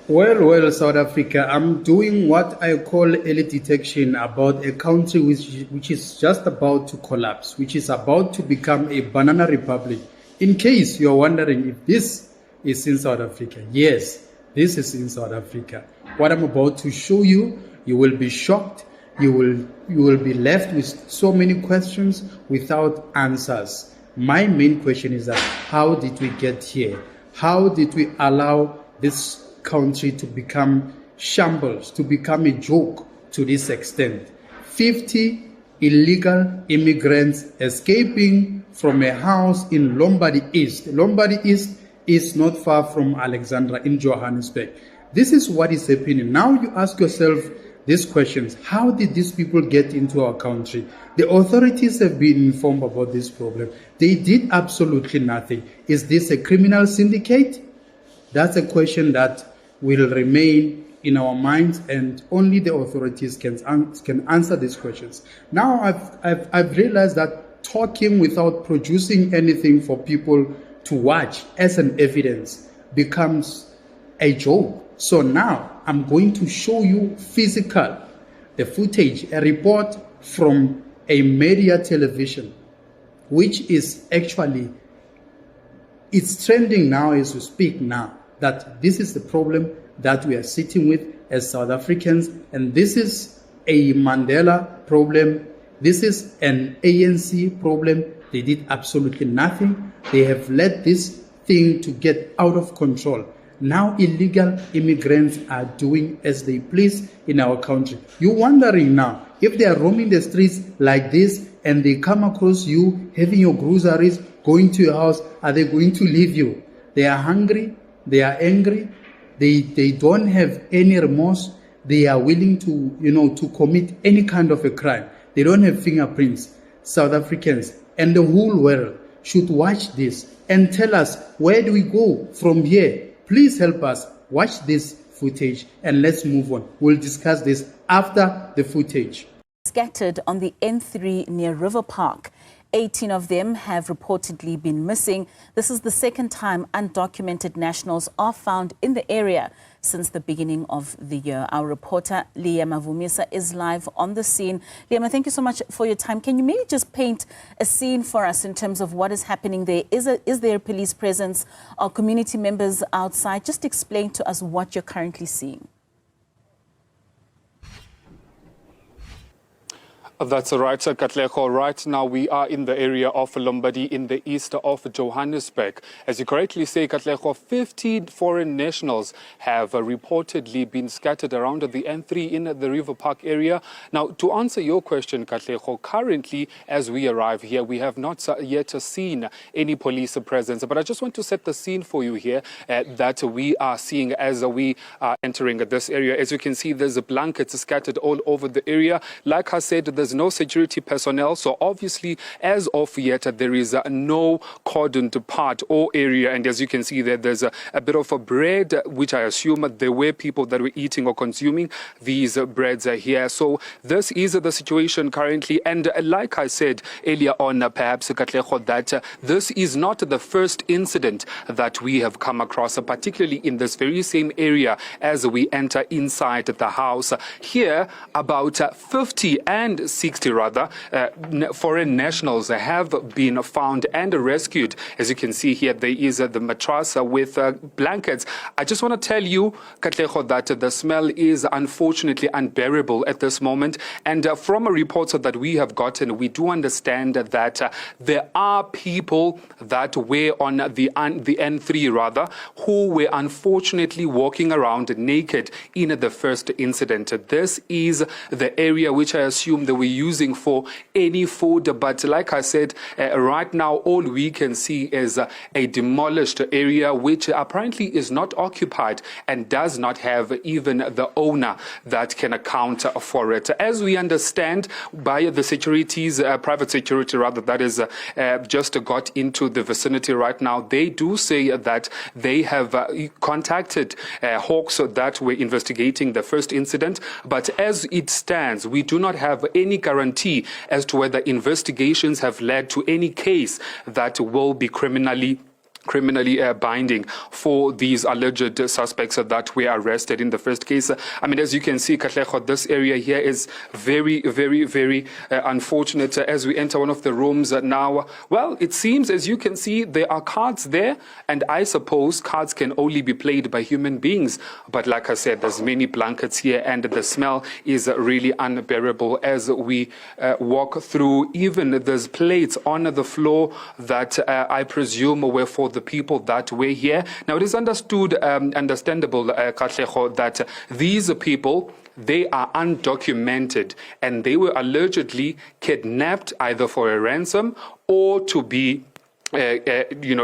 Well, South Africa, I'm doing what I call early detection about a country which is just about to collapse, which is about to become a banana republic. In case you're wondering if this is in South Africa, yes, this is in South Africa. What I'm about to show you, you will be shocked. You will be left with so many questions without answers. My main question is that how did we get here? How did we allow this country to become shambles, to become a joke to this extent? 50 illegal immigrants escaping from a house in Lombardy East. Lombardy East is not far from Alexandra in Johannesburg. This is what is happening. Now you ask yourself these questions. How did these people get into our country? The authorities have been informed about this problem. They did absolutely nothing. Is this a criminal syndicate? That's a question that will remain in our minds, and only the authorities can answer these questions. Now I've realized that talking without producing anything for people to watch as an evidence becomes a joke. So now I'm going to show you the footage, a report from a media television, which is actually, it's trending now as we speak now, that this is the problem that we are sitting with as South Africans, and this is a Mandela problem. This is an ANC problem. They did absolutely nothing. They have let this thing to get out of control. Now illegal immigrants are doing as they please in our country. You're wondering now, if they are roaming the streets like this and they come across you having your groceries, going to your house, are they going to leave you? They are hungry, they are angry, they don't have any remorse, they are willing to commit any kind of a crime. They don't have fingerprints. South Africans and the whole world should watch this and tell us, where do we go from here? Please help us. Watch this footage and let's move on. We'll discuss this after the footage. Scattered on the N3 near River Park. 18 of them have reportedly been missing. This is the second time undocumented nationals are found in the area since the beginning of the year. Our reporter, Liema Vumisa, is live on the scene. Liema, thank you so much for your time. Can you maybe just paint a scene for us in terms of what is happening there? Is there a police presence? Are community members outside? Just explain to us what you're currently seeing. That's right, Katlego. Right now we are in the area of Lombardy in the east of Johannesburg. As you correctly say, Katlego, 50 foreign nationals have reportedly been scattered around the N3 in the River Park area. Now, to answer your question, Katlego, currently as we arrive here, we have not yet seen any police presence. But I just want to set the scene for you here that we are seeing as we are entering this area. As you can see, there's blankets scattered all over the area. Like I said, there's no security personnel, so obviously as of yet there is no cordoned part or area, and as you can see there's a bit of a bread, which I assume there were people that were eating or consuming these breads here. So this is the situation currently, and like I said earlier on, perhaps Katlego, that this is not the first incident that we have come across, particularly in this very same area as we enter inside the house. Here about 50 and 60 foreign nationals have been found and rescued. As you can see here, there is the mattress with blankets. I just want to tell you, Katlego, that the smell is unfortunately unbearable at this moment. And from a report that we have gotten, we do understand that there are people that were on the N3 who were unfortunately walking around naked in the first incident. This is the area which I assume they were using for any food, but like I said, right now all we can see is a demolished area which apparently is not occupied and does not have even the owner that can account for it. As we understand by the securities, private security that is just got into the vicinity right now, they do say that they have contacted hawks that were investigating the first incident, but as it stands, we do not have any guarantee as to whether investigations have led to any case that will be criminally criminally binding for these alleged suspects that were arrested in the first case. I mean, as you can see, Katlego, this area here is very, very, very unfortunate. As we enter one of the rooms now, well, it seems, as you can see, there are cards there, and I suppose cards can only be played by human beings. But like I said, there's many blankets here, and the smell is really unbearable as we walk through. Even there's plates on the floor that I presume were for the people that were here. Now, it is understandable, Katlego, that these people, they are undocumented, and they were allegedly kidnapped either for a ransom or to be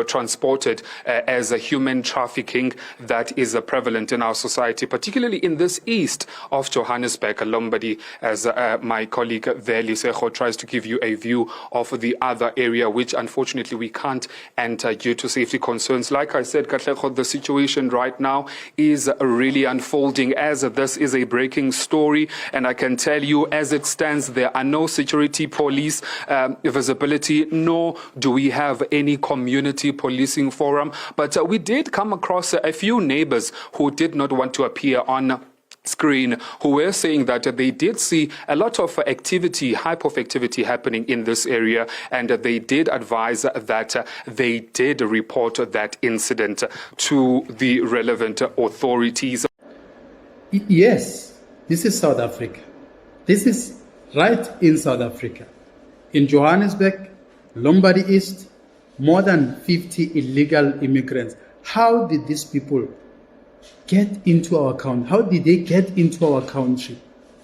transported as a human trafficking that is prevalent in our society, particularly in this east of Johannesburg, Lombardy, as my colleague there, Lisego, tries to give you a view of the other area, which unfortunately we can't enter due to safety concerns. Like I said, Katlego, the situation right now is really unfolding as this is a breaking story, and I can tell you as it stands, there are no security police visibility, nor do we have any community policing forum. But we did come across a few neighbors who did not want to appear on screen, who were saying that they did see a lot of activity, hype of activity happening in this area, and they did advise that they did report that incident to the relevant authorities. Yes, this is South Africa. This is right in South Africa. In Johannesburg, Lombardy East, more than 50 illegal immigrants. How did these people get into our country? How did they get into our country?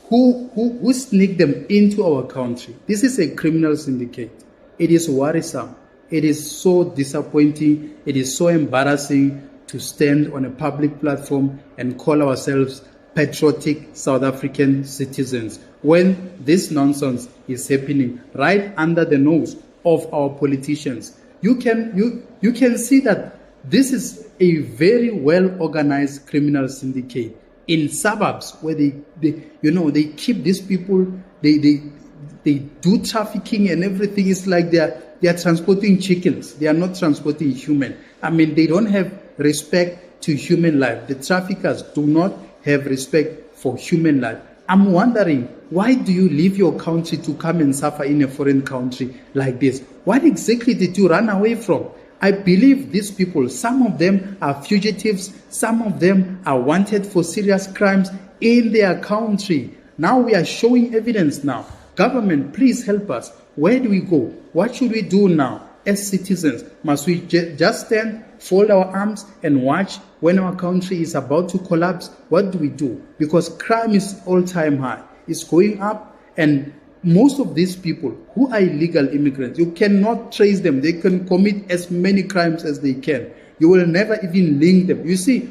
Who sneaked them into our country? This is a criminal syndicate. It is worrisome. It is so disappointing. It is so embarrassing to stand on a public platform and call ourselves patriotic South African citizens when this nonsense is happening right under the nose of our politicians. You can see that this is a very well organized criminal syndicate in suburbs where they keep these people, they do trafficking and everything. Is like they are transporting chickens. They are not transporting human. I mean, they don't have respect to human life. The traffickers do not have respect for human life. I'm wondering, why do you leave your country to come and suffer in a foreign country like this? What exactly did you run away from? I believe these people, some of them are fugitives, some of them are wanted for serious crimes in their country. Now we are showing evidence now. Government, please help us. Where do we go? What should we do now as citizens? Must we just stand, fold our arms and watch when our country is about to collapse? What do we do? Because crime is all-time high. It's going up, and most of these people who are illegal immigrants, you cannot trace them. They can commit as many crimes as they can. You will never even link them. You see,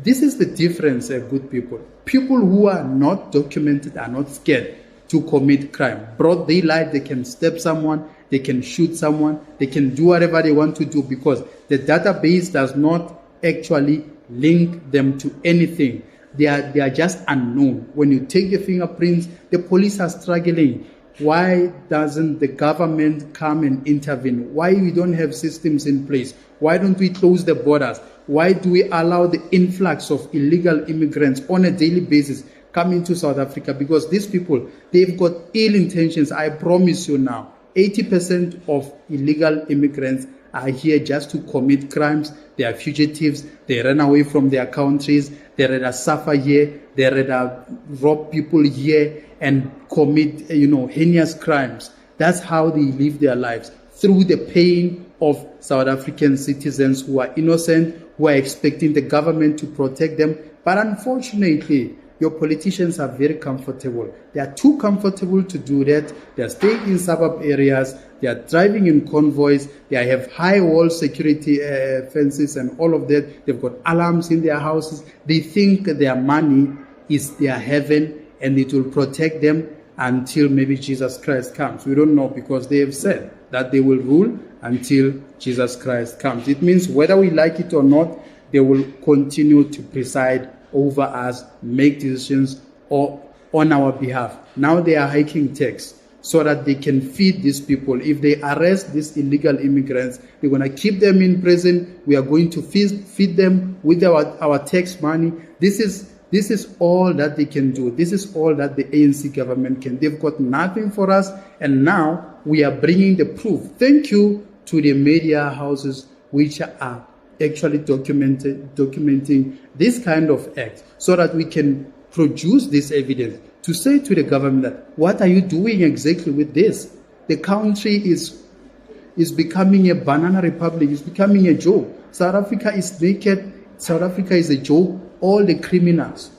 this is the difference, good people. People who are not documented are not scared to commit crime. Broad daylight, they can stab someone, they can shoot someone, they can do whatever they want to do because the database does not actually link them to anything. They are just unknown. When you take the fingerprints, the police are struggling. Why doesn't the government come and intervene? Why we don't have systems in place? Why don't we close the borders? Why do we allow the influx of illegal immigrants on a daily basis come into South Africa? Because these people, they've got ill intentions. I promise you now, 80% of illegal immigrants are here just to commit crimes. They are fugitives. They run away from their countries. They rather suffer here. They rather rob people here and commit, heinous crimes. That's how they live their lives, through the pain of South African citizens who are innocent, who are expecting the government to protect them. But unfortunately, your politicians are very comfortable. They are too comfortable to do that. They are staying in suburb areas. They are driving in convoys. They have high wall security fences and all of that. They've got alarms in their houses. They think their money is their heaven and it will protect them until maybe Jesus Christ comes. We don't know, because they have said that they will rule until Jesus Christ comes. It means whether we like it or not, they will continue to preside over us, make decisions on our behalf. Now they are hiking tax so that they can feed these people. If they arrest these illegal immigrants, they're going to keep them in prison. We are going to feed them with our tax money. This is all that they can do. This is all that the ANC government can. They've got nothing for us, and now we are bringing the proof. Thank you to the media houses which are actually documenting this kind of act, so that we can produce this evidence to say to the government that, what are you doing exactly with this? The country is becoming a banana republic. It's becoming a joke. South Africa is naked. South Africa is a joke. All the criminals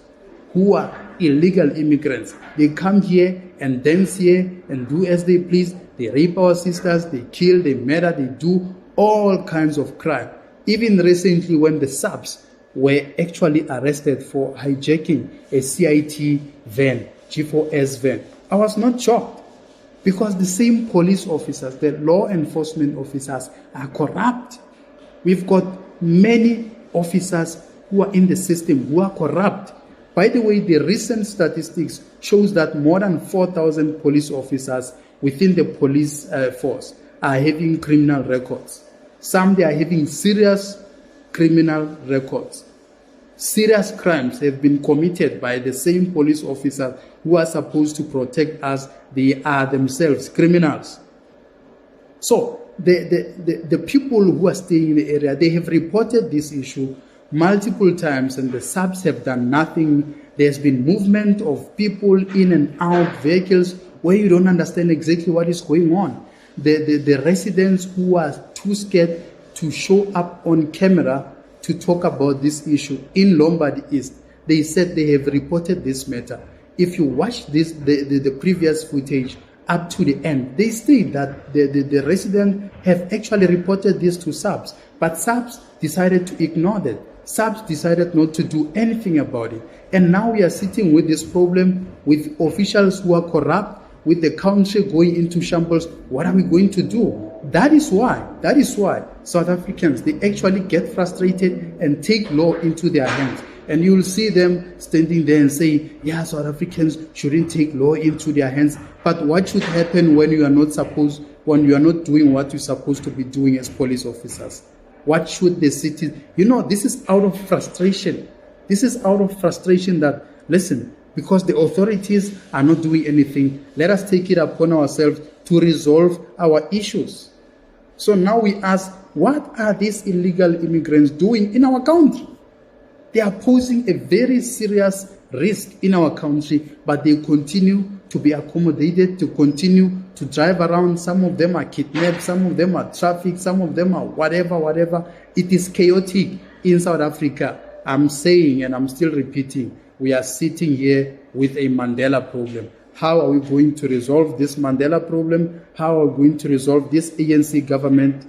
who are illegal immigrants, they come here and dance here and do as they please. They rape our sisters, they kill, they murder, they do all kinds of crime. Even recently, when the subs were actually arrested for hijacking a CIT van, G4S van, I was not shocked, because the same police officers, the law enforcement officers, are corrupt. We've got many officers who are in the system who are corrupt. By the way, the recent statistics shows that more than 4,000 police officers within the police force are having criminal records. Some, they are having serious criminal records. Serious crimes have been committed by the same police officers who are supposed to protect us. They are themselves criminals. So the people who are staying in the area, they have reported this issue multiple times, and the subs have done nothing. There's been movement of people in and out, vehicles, where you don't understand exactly what is going on. The residents who are too scared to show up on camera to talk about this issue in Lombardy East, they said they have reported this matter. If you watch the previous footage up to the end, they state that the residents have actually reported this to subs, but subs decided to ignore that. Subs decided not to do anything about it. And now we are sitting with this problem, with officials who are corrupt, with the country going into shambles. What are we going to do? That is why South Africans, they actually get frustrated and take law into their hands. And you'll see them standing there and say, yeah, South Africans shouldn't take law into their hands. But what should happen when you are not doing what you're supposed to be doing as police officers? What should the city, this is out of frustration. This is out of frustration that, listen, because the authorities are not doing anything, let us take it upon ourselves to resolve our issues. So now we ask, what are these illegal immigrants doing in our country? They are posing a very serious risk in our country, but they continue to be accommodated, to continue to drive around. Some of them are kidnapped, some of them are trafficked, some of them are whatever. It is chaotic in South Africa. I'm saying, and I'm still repeating, we are sitting here with a Mandela problem. How are we going to resolve this Mandela problem? How are we going to resolve this ANC government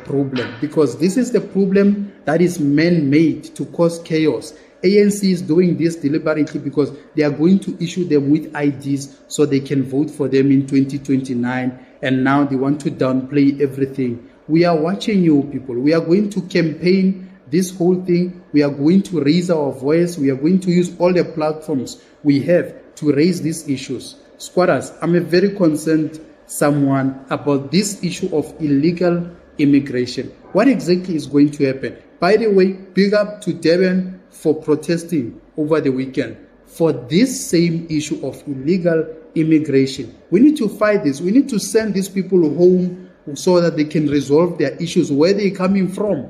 problem? Because this is the problem that is man-made to cause chaos. ANC is doing this deliberately because they are going to issue them with IDs so they can vote for them in 2029. And now they want to downplay everything. We are watching you people. We are going to campaign this whole thing. We are going to raise our voice. We are going to use all the platforms we have to raise these issues. Squatters, I'm a very concerned someone about this issue of illegal immigration. What exactly is going to happen? By the way, big up to Devon for protesting over the weekend for this same issue of illegal immigration. We need to fight this. We need to send these people home so that they can resolve their issues. Where they're coming from.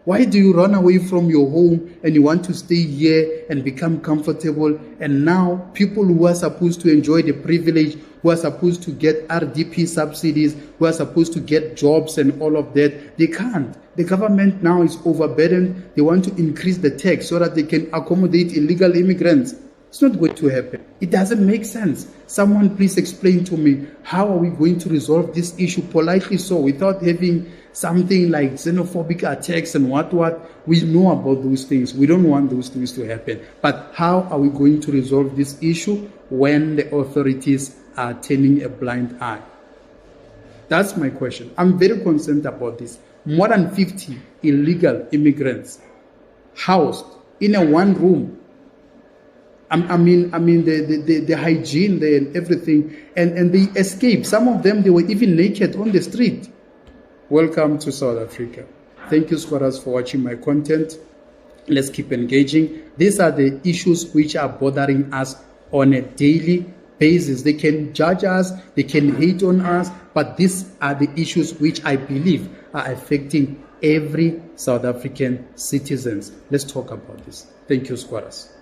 Why do you run away from your home and you want to stay here and become comfortable? And now people who are supposed to enjoy the privilege, who are supposed to get RDP subsidies, who are supposed to get jobs and all of that, they can't. The government now is overburdened. They want to increase the tax so that they can accommodate illegal immigrants. It's not going to happen. It doesn't make sense. Someone please explain to me, how are we going to resolve this issue politely so without having something like xenophobic attacks and what? We know about those things. We don't want those things to happen. But how are we going to resolve this issue when the authorities are turning a blind eye? That's my question. I'm very concerned about this. More than 50 illegal immigrants housed in a one room. I mean the hygiene there and everything, and they escaped. Some of them, they were even naked on the street. Welcome to South Africa. Thank you, squatters, for watching my content. Let's keep engaging. These are the issues which are bothering us on a daily basis. They can judge us, they can hate on us, but these are the issues which I believe are affecting every South African citizens. Let's talk about this. Thank you, squatters.